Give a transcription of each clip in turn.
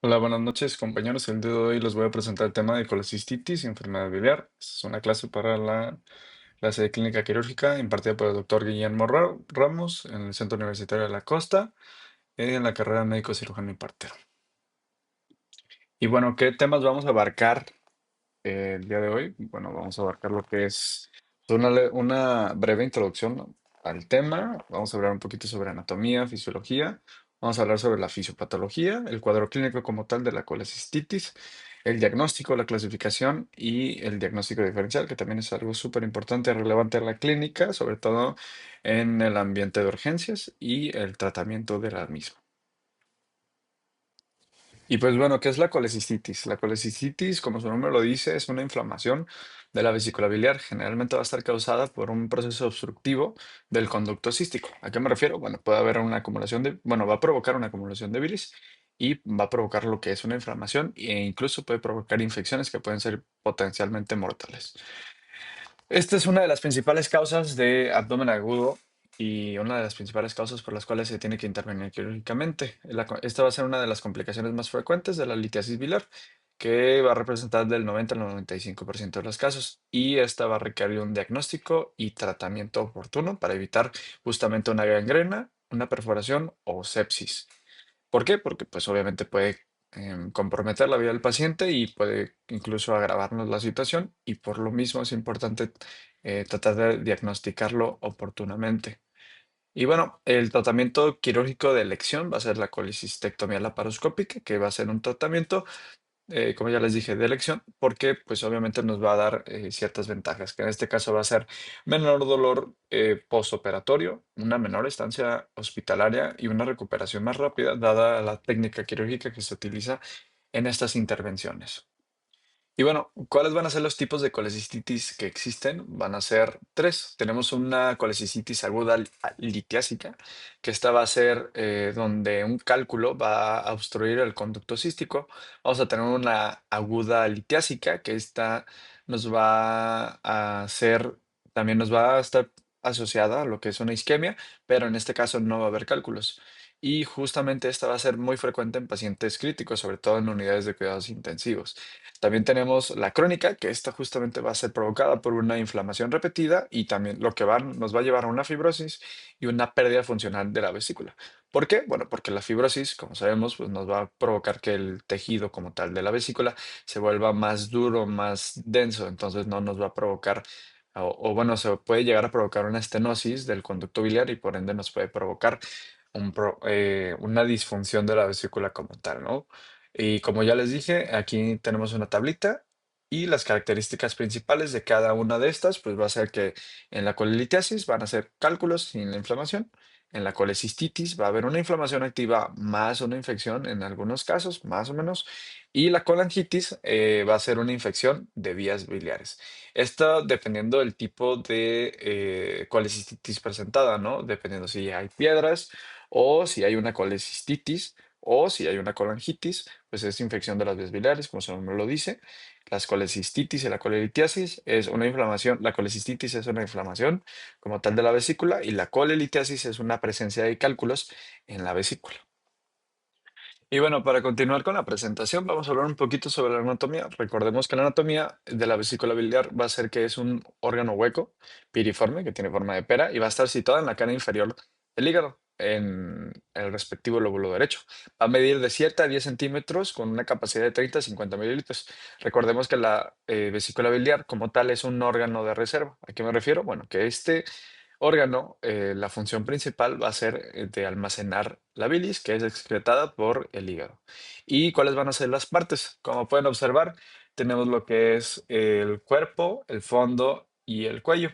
Hola, buenas noches, compañeros. El día de hoy les voy a presentar el tema de colecistitis y enfermedad biliar. Es una clase para la clase de clínica quirúrgica impartida por el doctor Guillermo Ramos en el Centro Universitario de la Costa, en la carrera de médico cirujano y partero. Y bueno, ¿qué temas vamos a abarcar el día de hoy? Bueno, vamos a abarcar lo que es una breve introducción al tema. Vamos a hablar un poquito sobre anatomía, fisiología. Vamos a hablar sobre la fisiopatología, el cuadro clínico como tal de la colecistitis, el diagnóstico, la clasificación y el diagnóstico diferencial, que también es algo súper importante, relevante en la clínica, sobre todo en el ambiente de urgencias y el tratamiento de la misma. Y pues bueno, ¿qué es la colecistitis? La colecistitis, como su nombre lo dice, es una inflamación de la vesícula biliar. Generalmente va a estar causada por un proceso obstructivo del conducto cístico. ¿A qué me refiero? Bueno, puede haber una acumulación bueno, va a provocar una acumulación de bilis y va a provocar lo que es una inflamación e incluso puede provocar infecciones que pueden ser potencialmente mortales. Esta es una de las principales causas de abdomen agudo y una de las principales causas por las cuales se tiene que intervenir quirúrgicamente. Esta va a ser una de las complicaciones más frecuentes de la litiasis biliar, que va a representar del 90 al 95% de los casos. Y esta va a requerir un diagnóstico y tratamiento oportuno para evitar justamente una gangrena, una perforación o sepsis. ¿Por qué? Porque pues obviamente puede comprometer la vida del paciente y puede incluso agravarnos la situación y por lo mismo es importante tratar de diagnosticarlo oportunamente. Y bueno, el tratamiento quirúrgico de elección va a ser la colecistectomía laparoscópica, que va a ser un tratamiento como ya les dije, de elección, porque pues obviamente nos va a dar ciertas ventajas, que en este caso va a ser menor dolor postoperatorio, una menor estancia hospitalaria y una recuperación más rápida, dada la técnica quirúrgica que se utiliza en estas intervenciones. Y bueno, ¿cuáles van a ser los tipos de colecistitis que existen? Van a ser tres. Tenemos una colecistitis aguda litiásica, que esta va a ser donde un cálculo va a obstruir el conducto cístico. Vamos a tener una aguda litiásica, que esta nos va a hacer, también nos va a estar asociada a lo que es una isquemia, pero en este caso no va a haber cálculos. Y justamente esta va a ser muy frecuente en pacientes críticos, sobre todo en unidades de cuidados intensivos. También tenemos la crónica, que esta justamente va a ser provocada por una inflamación repetida y también lo que nos va a llevar a una fibrosis y una pérdida funcional de la vesícula. ¿Por qué? Bueno, porque la fibrosis, como sabemos, pues nos va a provocar que el tejido como tal de la vesícula se vuelva más duro, más denso, entonces no nos va a provocar, o bueno, se puede llegar a provocar una estenosis del conducto biliar y por ende nos puede provocar una disfunción de la vesícula como tal, ¿no? Y como ya les dije, aquí tenemos una tablita y las características principales de cada una de estas, pues va a ser que en la colelitiasis van a ser cálculos sin la inflamación, en la colecistitis va a haber una inflamación activa más una infección en algunos casos, más o menos, y la colangitis va a ser una infección de vías biliares. Esto dependiendo del tipo de colecistitis presentada, ¿no? Dependiendo si hay piedras o si hay una colecistitis o si hay una colangitis, pues es infección de las vías biliares, como su nombre lo dice. Las colecistitis y la colelitiasis es una inflamación, la colecistitis es una inflamación como tal de la vesícula y la colelitiasis es una presencia de cálculos en la vesícula. Y bueno, para continuar con la presentación, vamos a hablar un poquito sobre la anatomía. Recordemos que la anatomía de la vesícula biliar va a ser que es un órgano hueco, piriforme, que tiene forma de pera y va a estar situada en la cara inferior del hígado, en el respectivo lóbulo derecho. Va a medir de 7 a 10 centímetros con una capacidad de 30 a 50 mililitros. Recordemos que la vesícula biliar como tal es un órgano de reserva. ¿A qué me refiero? Bueno, que este órgano, la función principal va a ser de almacenar la bilis, que es excretada por el hígado. ¿Y cuáles van a ser las partes? Como pueden observar, tenemos lo que es el cuerpo, el fondo y el cuello.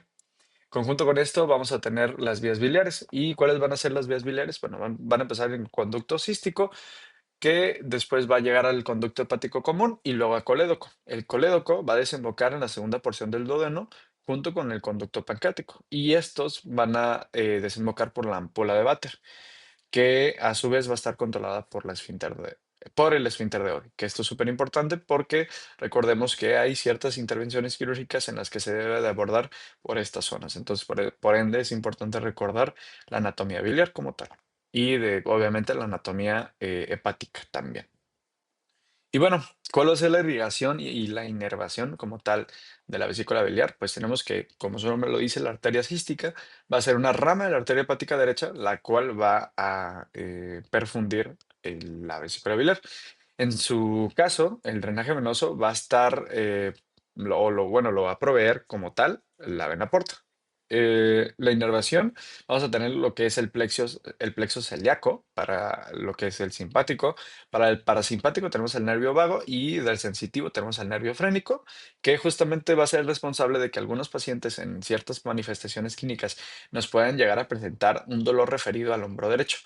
Conjunto con esto vamos a tener las vías biliares. ¿Y cuáles van a ser las vías biliares? Bueno, van a empezar en el conducto cístico, que después va a llegar al conducto hepático común y luego al colédoco. El colédoco va a desembocar en la segunda porción del duodeno junto con el conducto pancreático y estos van a desembocar por la ampola de Vater, que a su vez va a estar controlada por el esfínter de Oddi, que esto es súper importante porque recordemos que hay ciertas intervenciones quirúrgicas en las que se debe de abordar por estas zonas. Entonces, por ende, es importante recordar la anatomía biliar como tal y de, obviamente, la anatomía hepática también. Y bueno, ¿cuál va a ser la irrigación y la inervación como tal de la vesícula biliar? Pues tenemos que, como su nombre lo dice, la arteria cística va a ser una rama de la arteria hepática derecha, la cual va a perfundir la vesícula biliar. En su caso, el drenaje venoso va a estar, bueno, lo va a proveer como tal la vena porta. La inervación, vamos a tener lo que es el plexo celíaco para lo que es el simpático. Para el parasimpático tenemos el nervio vago y del sensitivo tenemos el nervio frénico, que justamente va a ser responsable de que algunos pacientes en ciertas manifestaciones clínicas nos puedan llegar a presentar un dolor referido al hombro derecho.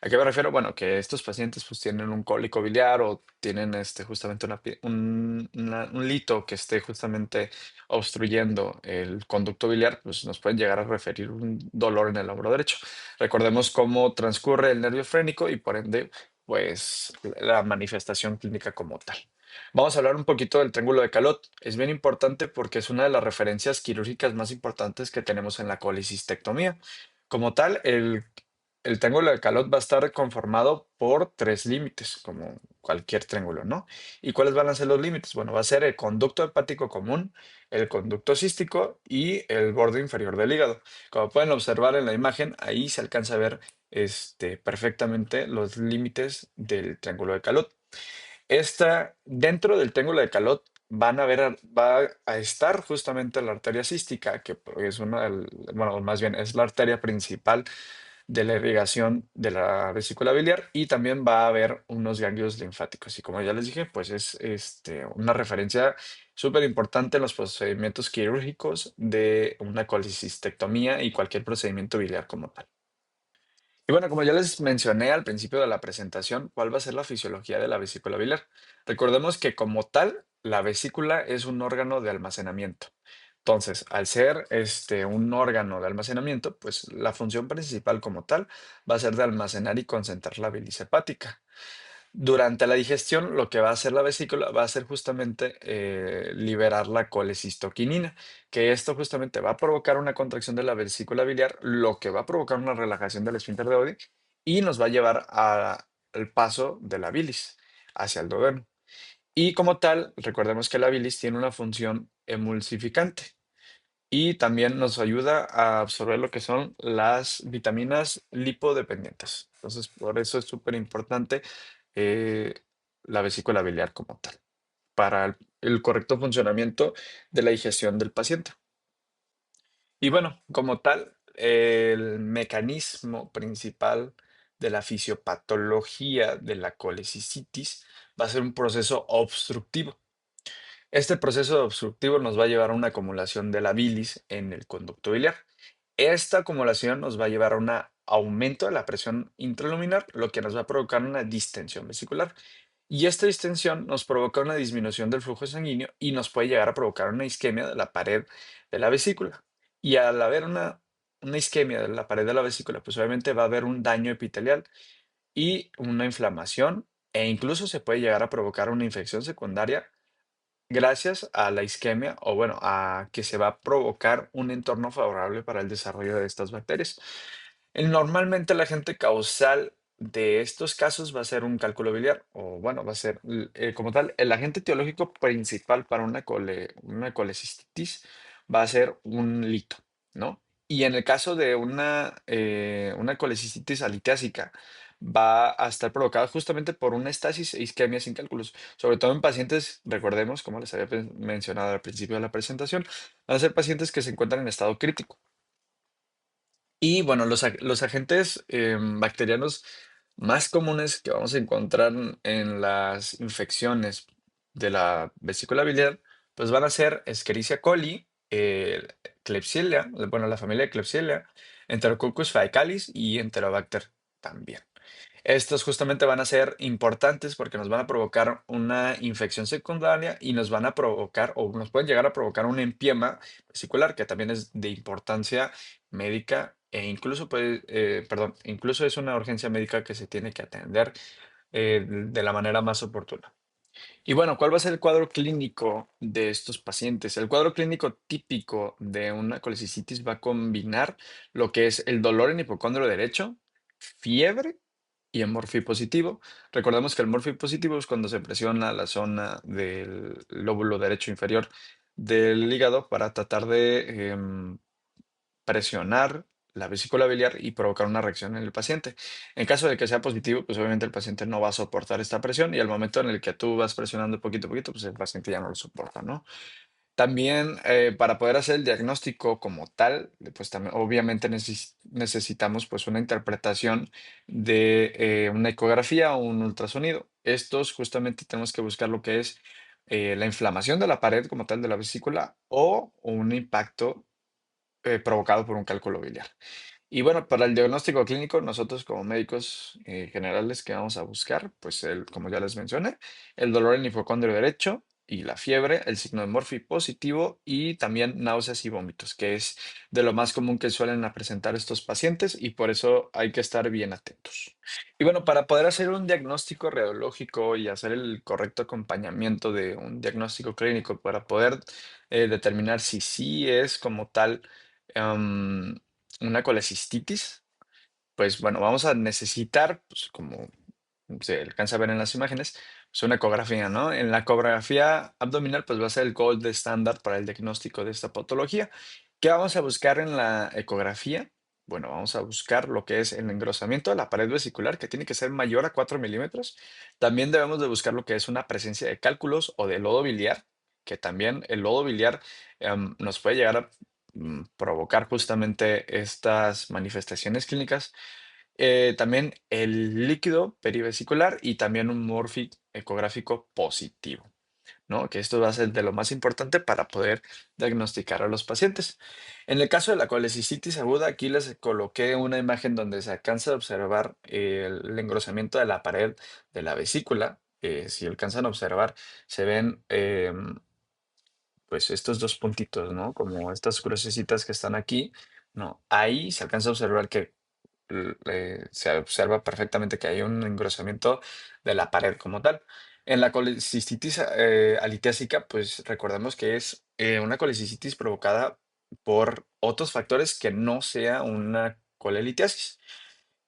¿A qué me refiero? Bueno, que estos pacientes pues tienen un cólico biliar o tienen justamente un lito que esté justamente obstruyendo el conducto biliar, pues nos pueden llegar a referir un dolor en el hombro derecho. Recordemos cómo transcurre el nervio frénico y por ende, pues la manifestación clínica como tal. Vamos a hablar un poquito del triángulo de Calot. Es bien importante porque es una de las referencias quirúrgicas más importantes que tenemos en la colecistectomía. Como tal, el triángulo de Calot va a estar conformado por tres límites, como cualquier triángulo, ¿no? ¿Y cuáles van a ser los límites? Bueno, va a ser el conducto hepático común, el conducto cístico y el borde inferior del hígado. Como pueden observar en la imagen, ahí se alcanza a ver perfectamente los límites del triángulo de Calot. Dentro del triángulo de Calot va a estar justamente la arteria cística, que es bueno, más bien es la arteria principal de la irrigación de la vesícula biliar y también va a haber unos ganglios linfáticos. Y como ya les dije, pues es una referencia súper importante en los procedimientos quirúrgicos de una colecistectomía y cualquier procedimiento biliar como tal. Y bueno, como ya les mencioné al principio de la presentación, ¿cuál va a ser la fisiología de la vesícula biliar? Recordemos que como tal, la vesícula es un órgano de almacenamiento. Entonces, al ser un órgano de almacenamiento, pues la función principal como tal va a ser de almacenar y concentrar la bilis hepática. Durante la digestión, lo que va a hacer la vesícula va a ser justamente liberar la colecistoquinina, que esto justamente va a provocar una contracción de la vesícula biliar, lo que va a provocar una relajación del esfínter de Oddi y nos va a llevar al paso de la bilis hacia el duodeno. Y como tal, recordemos que la bilis tiene una función emulsificante y también nos ayuda a absorber lo que son las vitaminas lipodependientes. Entonces, por eso es súper importante eh, la vesícula biliar como tal, para el correcto funcionamiento de la digestión del paciente. Y bueno, como tal, el mecanismo principal de la fisiopatología de la colecisitis va a ser un proceso obstructivo. Este proceso obstructivo nos va a llevar a una acumulación de la bilis en el conducto biliar. Esta acumulación nos va a llevar a un aumento de la presión intraluminar, lo que nos va a provocar una distensión vesicular. Y esta distensión nos provoca una disminución del flujo sanguíneo y nos puede llegar a provocar una isquemia de la pared de la vesícula. Y al haber una isquemia de la pared de la vesícula, pues obviamente va a haber un daño epitelial y una inflamación e incluso se puede llegar a provocar una infección secundaria gracias a la isquemia o bueno, a que se va a provocar un entorno favorable para el desarrollo de estas bacterias. Normalmente el agente causal de estos casos va a ser un cálculo biliar o bueno, va a ser como tal, el agente etiológico principal para una colecistitis va a ser un lito, ¿no? Y en el caso de una colecistitis alitéasica, va a estar provocada justamente por una estasis e isquemia sin cálculos. Sobre todo en pacientes, recordemos, como les había mencionado al principio de la presentación, van a ser pacientes que se encuentran en estado crítico. Y bueno, los agentes bacterianos más comunes que vamos a encontrar en las infecciones de la vesícula biliar, pues van a ser Escherichia coli, Klebsiella, bueno, la familia de Klebsiella, Enterococcus faecalis y Enterobacter también. Estos justamente van a ser importantes porque nos van a provocar una infección secundaria y nos van a provocar o nos pueden llegar a provocar un empiema vesicular que también es de importancia médica e incluso perdón, incluso es una urgencia médica que se tiene que atender de la manera más oportuna. Y bueno, ¿cuál va a ser el cuadro clínico de estos pacientes? El cuadro clínico típico de una colecisitis va a combinar lo que es el dolor en hipocondrio derecho, fiebre y en Morphy positivo. Recordemos que el Morphy positivo es cuando se presiona la zona del lóbulo derecho inferior del hígado para tratar de presionar la vesícula biliar y provocar una reacción en el paciente. En caso de que sea positivo, pues obviamente el paciente no va a soportar esta presión y al momento en el que tú vas presionando poquito a poquito, pues el paciente ya no lo soporta, ¿no? También, para poder hacer el diagnóstico como tal, pues también obviamente necesitamos pues una interpretación de una ecografía o un ultrasonido. Estos justamente tenemos que buscar lo que es la inflamación de la pared como tal de la vesícula o un impacto provocado por un cálculo biliar. Y bueno, para el diagnóstico clínico, nosotros como médicos generales que vamos a buscar, pues como ya les mencioné, el dolor en el hipocondrio derecho y la fiebre, el signo de Morphy positivo y también náuseas y vómitos, que es de lo más común que suelen a presentar estos pacientes y por eso hay que estar bien atentos. Y bueno, para poder hacer un diagnóstico radiológico y hacer el correcto acompañamiento de un diagnóstico clínico para poder determinar si sí es como tal em, una colecistitis, pues bueno, vamos a necesitar, pues como se alcanza a ver en las imágenes, pues una ecografía, ¿no? En la ecografía abdominal, pues va a ser el gold estándar para el diagnóstico de esta patología. ¿Qué vamos a buscar en la ecografía? Bueno, vamos a buscar lo que es el engrosamiento de la pared vesicular, que tiene que ser mayor a 4 milímetros. También debemos de buscar lo que es una presencia de cálculos o de lodo biliar, que también el lodo biliar nos puede llegar a provocar justamente estas manifestaciones clínicas. También el líquido perivesicular y también un morphy ecográfico positivo, ¿no? Que esto va a ser de lo más importante para poder diagnosticar a los pacientes. En el caso de la colecistitis aguda, aquí les coloqué una imagen donde se alcanza a observar el engrosamiento de la pared de la vesícula. Si alcanzan a observar, se ven pues estos dos puntitos, ¿no? Como estas crucecitas que están aquí, ¿no? Ahí se alcanza a observar que se observa perfectamente que hay un engrosamiento de la pared como tal. En la colecistitis alitésica, pues recordemos que es una colecistitis provocada por otros factores que no sea una colelitiasis.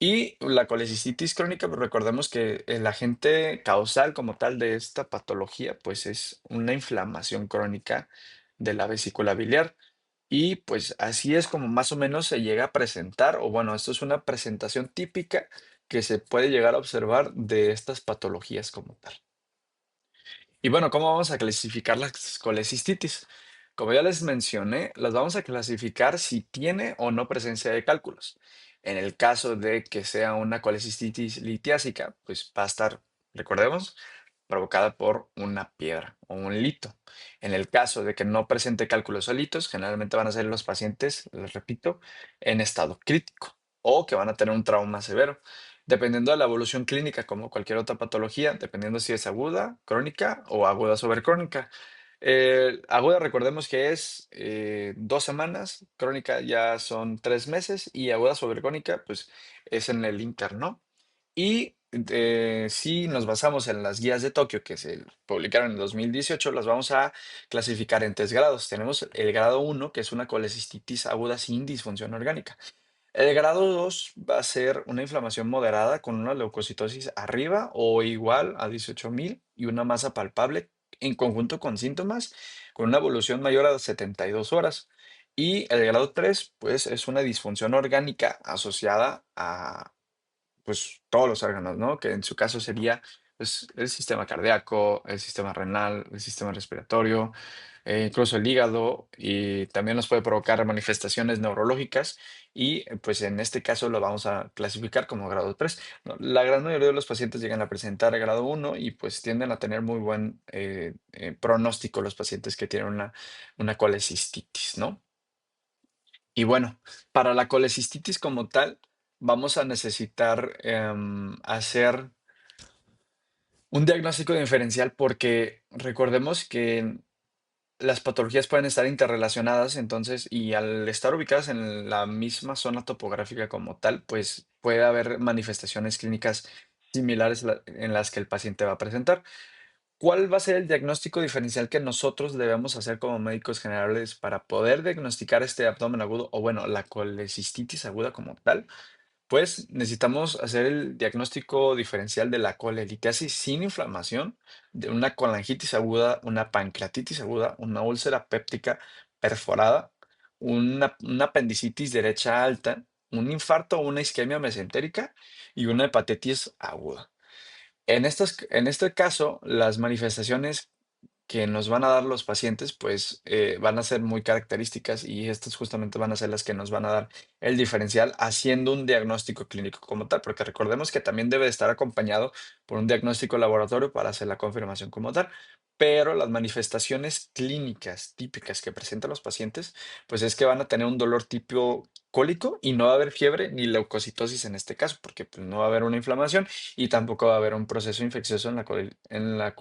Y la colecistitis crónica, pues recordemos que el agente causal como tal de esta patología, pues es una inflamación crónica de la vesícula biliar. Y pues así es como más o menos se llega a presentar, o bueno, esto es una presentación típica que se puede llegar a observar de estas patologías como tal. Y bueno, ¿cómo vamos a clasificar las colecistitis? Como ya les mencioné, las vamos a clasificar si tiene o no presencia de cálculos. En el caso de que sea una colecistitis litiásica, pues va a estar, recordemos, provocada por una piedra o un lito. En el caso de que no presente cálculos o litos, generalmente van a ser los pacientes, les repito, en estado crítico o que van a tener un trauma severo. Dependiendo de la evolución clínica, como cualquier otra patología, dependiendo si es aguda, crónica o aguda sobrecrónica. Aguda, recordemos que es 2 semanas, crónica ya son 3 meses y aguda sobrecrónica, pues es en el interno. Y si nos basamos en las guías de Tokio que se publicaron en 2018, las vamos a clasificar en 3 grados. Tenemos el grado 1, que es una colecistitis aguda sin disfunción orgánica. El grado 2 va a ser una inflamación moderada con una leucocitosis arriba o igual a 18.000 y una masa palpable en conjunto con síntomas, con una evolución mayor a 72 horas. Y el grado 3 pues, es una disfunción orgánica asociada a pues, todos los órganos, ¿no? Que en su caso sería, pues, el sistema cardíaco, el sistema renal, el sistema respiratorio, incluso el hígado, y también nos puede provocar manifestaciones neurológicas y, pues, en este caso lo vamos a clasificar como grado 3, ¿no? La gran mayoría de los pacientes llegan a presentar grado 1 y, pues, tienden a tener muy buen, pronóstico los pacientes que tienen una colecistitis, ¿no? Y bueno, para la colecistitis como tal, vamos a necesitar hacer un diagnóstico diferencial porque recordemos que las patologías pueden estar interrelacionadas, entonces, y al estar ubicadas en la misma zona topográfica como tal, pues puede haber manifestaciones clínicas similares en las que el paciente va a presentar. ¿Cuál va a ser el diagnóstico diferencial que nosotros debemos hacer como médicos generales para poder diagnosticar este abdomen agudo o bueno, la colecistitis aguda como tal? Pues necesitamos hacer el diagnóstico diferencial de la colelitiasis sin inflamación, de una colangitis aguda, una pancreatitis aguda, una úlcera péptica perforada, una apendicitis derecha alta, un infarto o una isquemia mesentérica y una hepatitis aguda. En este caso, las manifestaciones que nos van a dar los pacientes, pues, van a ser muy características y estas justamente van a ser las que nos van a dar el diferencial haciendo un diagnóstico clínico como tal, porque recordemos que también debe de estar acompañado por un diagnóstico laboratorio para hacer la confirmación como tal. Pero las manifestaciones clínicas típicas que presentan los pacientes, pues es que van a tener un dolor tipo cólico y no va a haber fiebre ni leucocitosis en este caso, porque pues, no va a haber una inflamación y tampoco va a haber un proceso infeccioso en la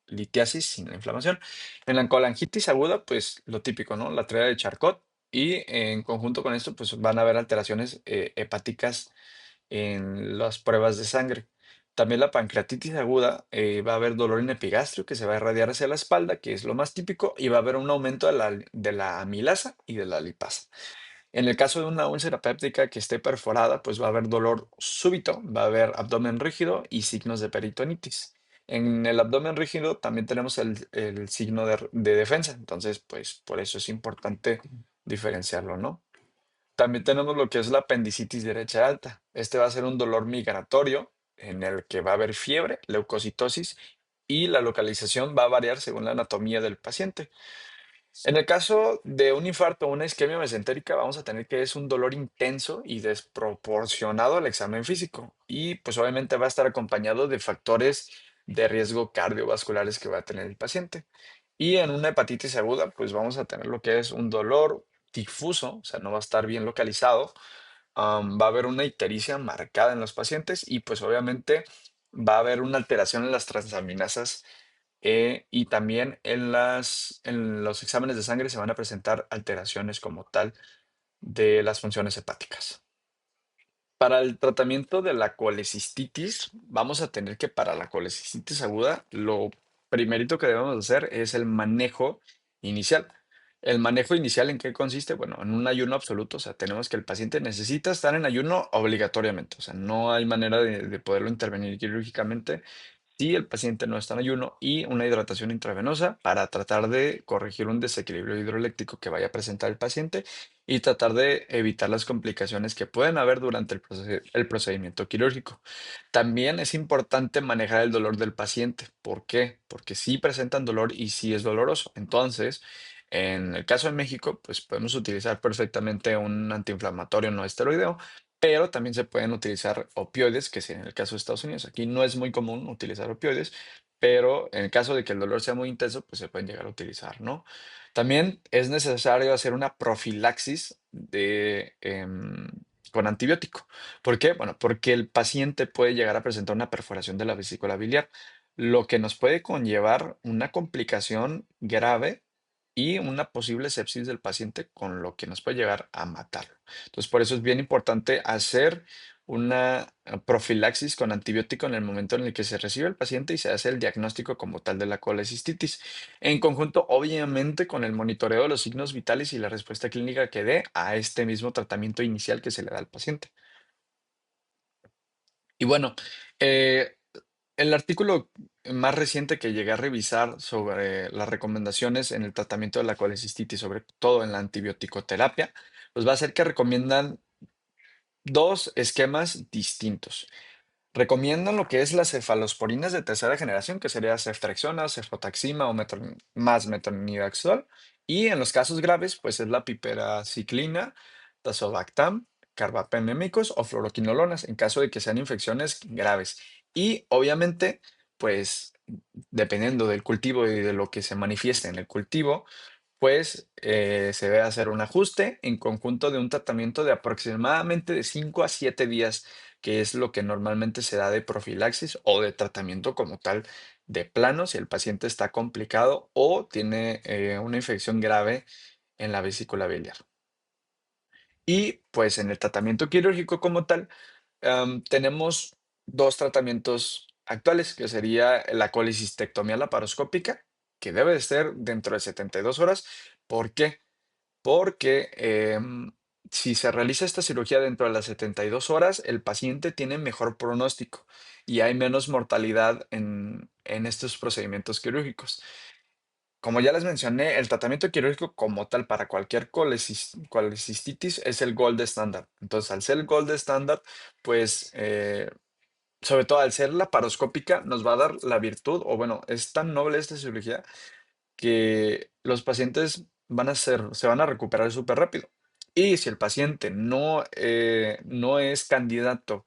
litiasis sin la inflamación. En la colangitis aguda, pues lo típico, ¿no? La triada de Charcot y en conjunto con esto, pues van a haber alteraciones hepáticas en las pruebas de sangre. También la pancreatitis aguda, va a haber dolor en epigastrio que se va a irradiar hacia la espalda, que es lo más típico, y va a haber un aumento de la amilasa y de la lipasa. En el caso de una úlcera péptica que esté perforada, pues va a haber dolor súbito, va a haber abdomen rígido y signos de peritonitis. En el abdomen rígido también tenemos el signo de defensa, entonces, pues por eso es importante diferenciarlo, ¿no? También tenemos lo que es la apendicitis derecha alta. Este va a ser un dolor migratorio en el que va a haber fiebre, leucocitosis y la localización va a variar según la anatomía del paciente. En el caso de un infarto o una isquemia mesentérica, vamos a tener que es un dolor intenso y desproporcionado al examen físico. Y pues obviamente va a estar acompañado de factores de riesgo cardiovasculares que va a tener el paciente. Y en una hepatitis aguda, pues vamos a tener lo que es un dolor difuso, o sea, no va a estar bien localizado. Va a haber una ictericia marcada en los pacientes y pues obviamente va a haber una alteración en las transaminasas y también en los exámenes de sangre se van a presentar alteraciones como tal de las funciones hepáticas. Para el tratamiento de la colecistitis, vamos a tener que para la colecistitis aguda, lo primerito que debemos hacer es el manejo inicial. ¿El manejo inicial en qué consiste? Bueno, en un ayuno absoluto, o sea, tenemos que el paciente necesita estar en ayuno obligatoriamente, o sea, no hay manera de poderlo intervenir quirúrgicamente si el paciente no está en ayuno y una hidratación intravenosa para tratar de corregir un desequilibrio hidroeléctrico que vaya a presentar el paciente y tratar de evitar las complicaciones que pueden haber durante el procedimiento quirúrgico. También es importante manejar el dolor del paciente. ¿Por qué? Porque sí presentan dolor y sí es doloroso. Entonces, en el caso de México, pues podemos utilizar perfectamente un antiinflamatorio no esteroideo, pero también se pueden utilizar opioides, que es en el caso de Estados Unidos. Aquí no es muy común utilizar opioides, pero en el caso de que el dolor sea muy intenso, pues se pueden llegar a utilizar, ¿no? También es necesario hacer una profilaxis con antibiótico. ¿Por qué? Bueno, porque el paciente puede llegar a presentar una perforación de la vesícula biliar, lo que nos puede conllevar una complicación grave y una posible sepsis del paciente, con lo que nos puede llegar a matarlo. Entonces, por eso es bien importante hacer una profilaxis con antibiótico en el momento en el que se recibe el paciente y se hace el diagnóstico como tal de la colecistitis. En conjunto, obviamente, con el monitoreo de los signos vitales y la respuesta clínica que dé a este mismo tratamiento inicial que se le da al paciente. Y bueno, eh, el artículo más reciente que llegué a revisar sobre las recomendaciones en el tratamiento de la colecistitis, sobre todo en la antibioticoterapia, pues va a ser que recomiendan dos esquemas distintos. Recomiendan lo que es las cefalosporinas de tercera generación, que sería ceftriaxona, cefotaxima o más metronidazol. Y en los casos graves, pues es la piperaciclina, tazobactam, carbapenémicos o fluoroquinolonas, en caso de que sean infecciones graves. Y obviamente, pues dependiendo del cultivo y de lo que se manifieste en el cultivo, pues se debe hacer un ajuste en conjunto de un tratamiento de aproximadamente de 5 a 7 días, que es lo que normalmente se da de profilaxis o de tratamiento como tal de plano si el paciente está complicado o tiene una infección grave en la vesícula biliar. Y pues en el tratamiento quirúrgico como tal, tenemos dos tratamientos actuales, que sería la colecistectomía laparoscópica, que debe de ser dentro de 72 horas. ¿Por qué? Porque Si se realiza esta cirugía dentro de las 72 horas, el paciente tiene mejor pronóstico y hay menos mortalidad en estos procedimientos quirúrgicos. Como ya les mencioné, el tratamiento quirúrgico como tal para cualquier colecistitis es el gold estándar. Entonces, al ser el gold estándar, pues, sobre todo al ser laparoscópica, nos va a dar la virtud, o bueno, es tan noble esta cirugía que los pacientes se van a recuperar súper rápido. Y si el paciente no es candidato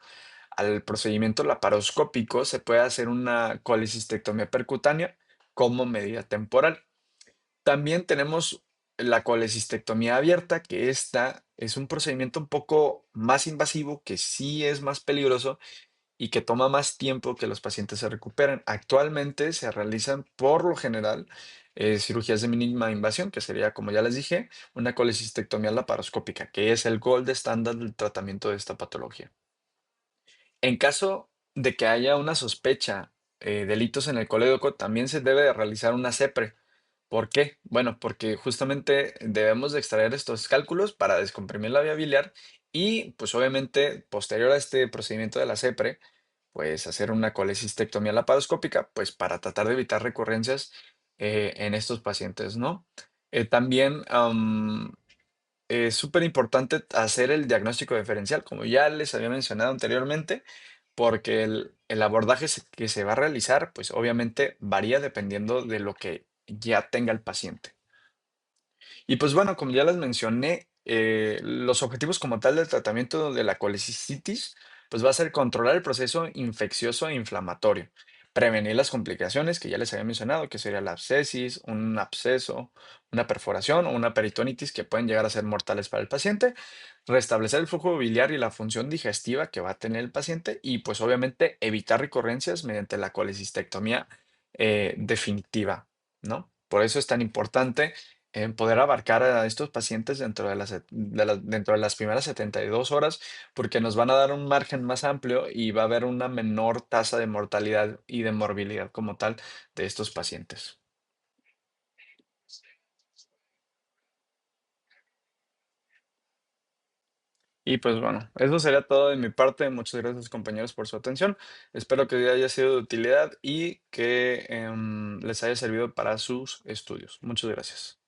al procedimiento laparoscópico, se puede hacer una colecistectomía percutánea como medida temporal. También tenemos la colecistectomía abierta, que esta es un procedimiento un poco más invasivo, que sí es más peligroso y que toma más tiempo que los pacientes se recuperen. Actualmente se realizan por lo general cirugías de mínima invasión, que sería, como ya les dije, una colecistectomía laparoscópica, que es el gold estándar del tratamiento de esta patología. En caso de que haya una sospecha, delitos en el colédoco, también se debe de realizar una CEPRE. ¿Por qué? Bueno, porque justamente debemos de extraer estos cálculos para descomprimir la vía biliar y, pues, obviamente, posterior a este procedimiento de la CEPRE, pues, hacer una colecistectomía laparoscópica, pues, para tratar de evitar recurrencias, en estos pacientes, ¿no? También, es súper importante hacer el diagnóstico diferencial, como ya les había mencionado anteriormente, porque el abordaje que se va a realizar, pues obviamente varía dependiendo de lo que ya tenga el paciente. Y pues bueno, como ya les mencioné, los objetivos como tal del tratamiento de la colecistitis, pues va a ser controlar el proceso infeccioso e inflamatorio, prevenir las complicaciones que ya les había mencionado, que sería la abscesis, un absceso, una perforación o una peritonitis que pueden llegar a ser mortales para el paciente, restablecer el flujo biliar y la función digestiva que va a tener el paciente y pues obviamente evitar recurrencias mediante la colecistectomía definitiva, ¿no? Por eso es tan importante poder abarcar a estos pacientes dentro de las primeras 72 horas, porque nos van a dar un margen más amplio y va a haber una menor tasa de mortalidad y de morbilidad como tal de estos pacientes. Y pues bueno, eso sería todo de mi parte. Muchas gracias compañeros por su atención. Espero que haya sido de utilidad y que les haya servido para sus estudios. Muchas gracias.